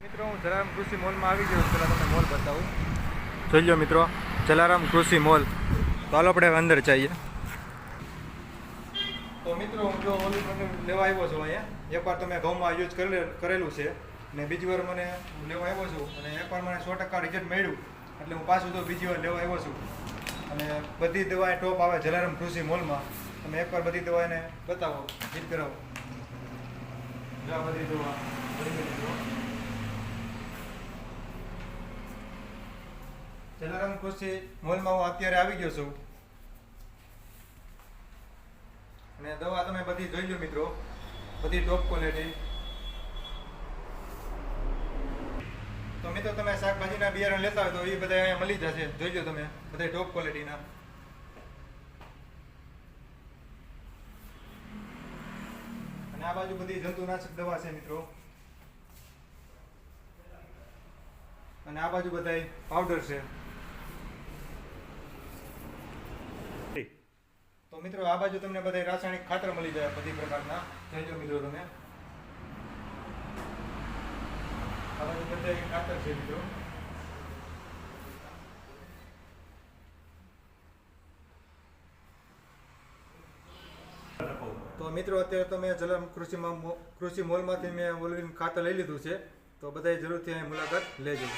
મિત્રો હું જલારામ કૃષિ મોલમાં આવી ગયો છું. પહેલાં તમને મોલ બતાવું. જોઈ લો મિત્રો, જલારામ કૃષિ મોલ. તો હાલો આપણે અંદર જઈએ. તો મિત્રો હું જો ઓલી લેવા આવ્યો છું અહીંયા. એકવાર તમે ઘઉંમાં યુઝ કરેલું છે ને બીજી વાર મને લેવા આવ્યો છું અને એકવાર મને 100% રિઝલ્ટ મળ્યું એટલે હું પાછું તો બીજી વાર લેવા આવ્યો છું. અને બધી દવા ટોપ આવે જલારામ કૃષિ મોલમાં. તમે એકવાર બધી દવા એને બતાવો, જીત કરાવો. જો આ બધી દવા જલારામ કૃષિ મોલમાં હું અત્યારે આવી ગયો છું અને દવા તમે બધી જોઈ લો મિત્રો, બધી ટોપ ક્વોલિટી. તો મિત્રો તમે શાકભાજીના બિયારણ લેતા હોય તો એ બધા અહીંયા મળી જશે. જોઈ લો તમે, બધા ટોપ ક્વોલિટીના. અને આ બાજુ બધી જંતુનાશક દવા છે મિત્રો. અને આ બાજુ બધા પાવડર છે. તો મિત્રો આ બાજુ તમને બધા રાસાયણિક ખાતર મળી જાય બધી પ્રકારના. જોઈ લો મિત્રો તમે, આ બાજુ બધા ખાતર છે મિત્રો. તો મિત્રો અત્યારે તો મેં જલારામ કૃષિ મોલમાંથી મેં ઓલરેડી ખાતર લઈ લીધું છે. તો બધાએ જરૂરથી અહીં મુલાકાત લેજો.